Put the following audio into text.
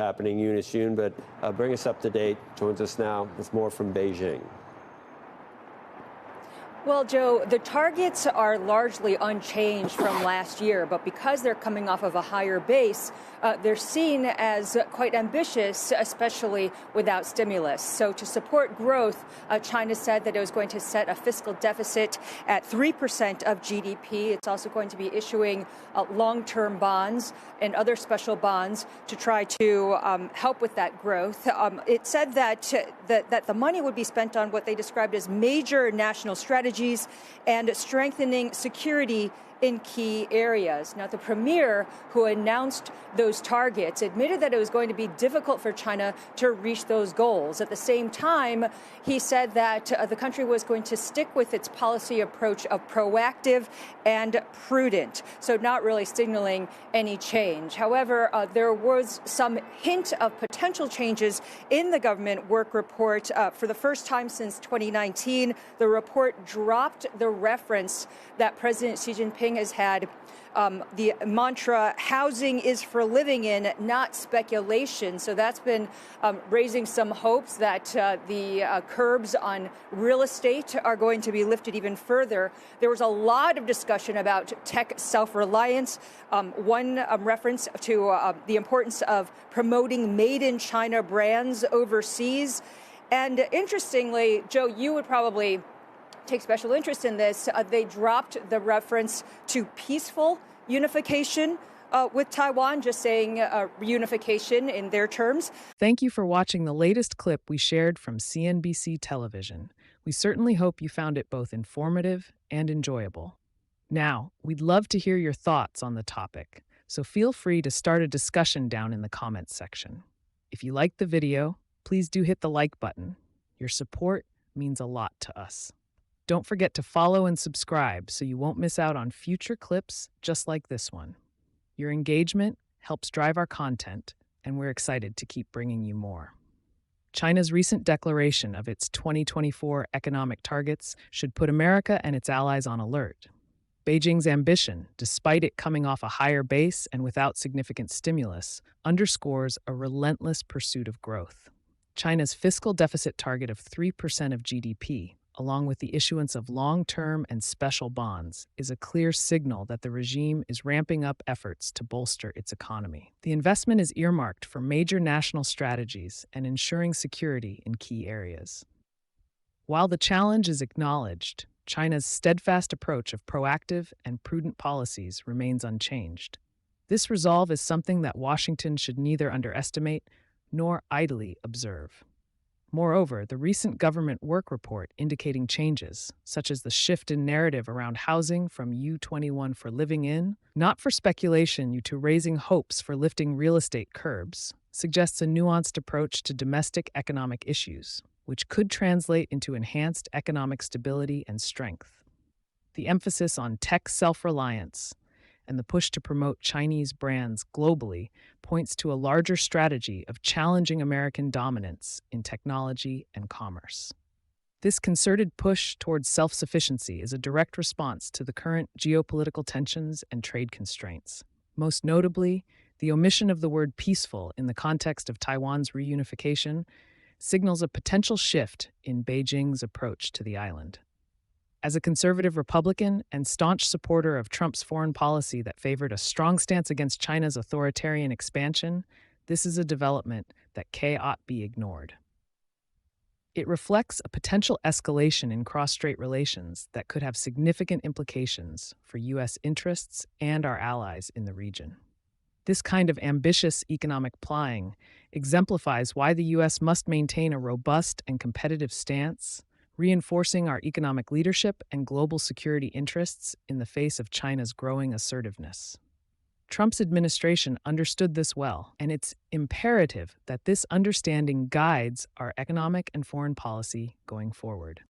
happening soon, but bring us up to date. Joins us now with more from Beijing. Well, Joe, the targets are largely unchanged from last year, but because they're coming off of a higher base, they're seen as quite ambitious, especially without stimulus. So to support growth, China said that it was going to set a fiscal deficit at 3% of GDP. It's also going to be issuing long-term bonds and other special bonds to try to help with that growth. It said that the money would be spent on what they described as major national strategies and strengthening security in key areas. Now, the premier who announced those targets admitted that it was going to be difficult for China to reach those goals. At the same time, he said that the country was going to stick with its policy approach of proactive and prudent, so not really signaling any change. However, there was some hint of potential changes in the government work report. For the first time since 2019, the report dropped the reference that President Xi Jinping has had, the mantra, housing is for living in, not speculation. So that's been raising some hopes that the curbs on real estate are going to be lifted even further. There was a lot of discussion about tech self-reliance. One reference to the importance of promoting made in China brands overseas. And interestingly, Joe, you would probably take special interest in this. They dropped the reference to peaceful unification with Taiwan, just saying reunification in their terms. Thank you for watching the latest clip we shared from CNBC television. We certainly hope you found it both informative and enjoyable. Now, we'd love to hear your thoughts on the topic, so feel free to start a discussion down in the comments section. If you liked the video, please do hit the like button. Your support means a lot to us. Don't forget to follow and subscribe so you won't miss out on future clips just like this one. Your engagement helps drive our content, and we're excited to keep bringing you more. China's recent declaration of its 2024 economic targets should put America and its allies on alert. Beijing's ambition, despite it coming off a higher base and without significant stimulus, underscores a relentless pursuit of growth. China's fiscal deficit target of 3% of GDP, along with the issuance of long-term and special bonds, is a clear signal that the regime is ramping up efforts to bolster its economy. The investment is earmarked for major national strategies and ensuring security in key areas. While the challenge is acknowledged, China's steadfast approach of proactive and prudent policies remains unchanged. This resolve is something that Washington should neither underestimate nor idly observe. Moreover, the recent government work report indicating changes, such as the shift in narrative around housing from U21 for living in, not for speculation, to raising hopes for lifting real estate curbs, suggests a nuanced approach to domestic economic issues, which could translate into enhanced economic stability and strength. The emphasis on tech self-reliance and the push to promote Chinese brands globally points to a larger strategy of challenging American dominance in technology and commerce. This concerted push towards self-sufficiency is a direct response to the current geopolitical tensions and trade constraints. Most notably, the omission of the word peaceful in the context of Taiwan's reunification signals a potential shift in Beijing's approach to the island. As a conservative Republican and staunch supporter of Trump's foreign policy that favored a strong stance against China's authoritarian expansion, this is a development that cannot be ignored. It reflects a potential escalation in cross-strait relations that could have significant implications for U.S. interests and our allies in the region. This kind of ambitious economic plying exemplifies why the U.S. must maintain a robust and competitive stance, reinforcing our economic leadership and global security interests in the face of China's growing assertiveness. Trump's administration understood this well, and it's imperative that this understanding guides our economic and foreign policy going forward.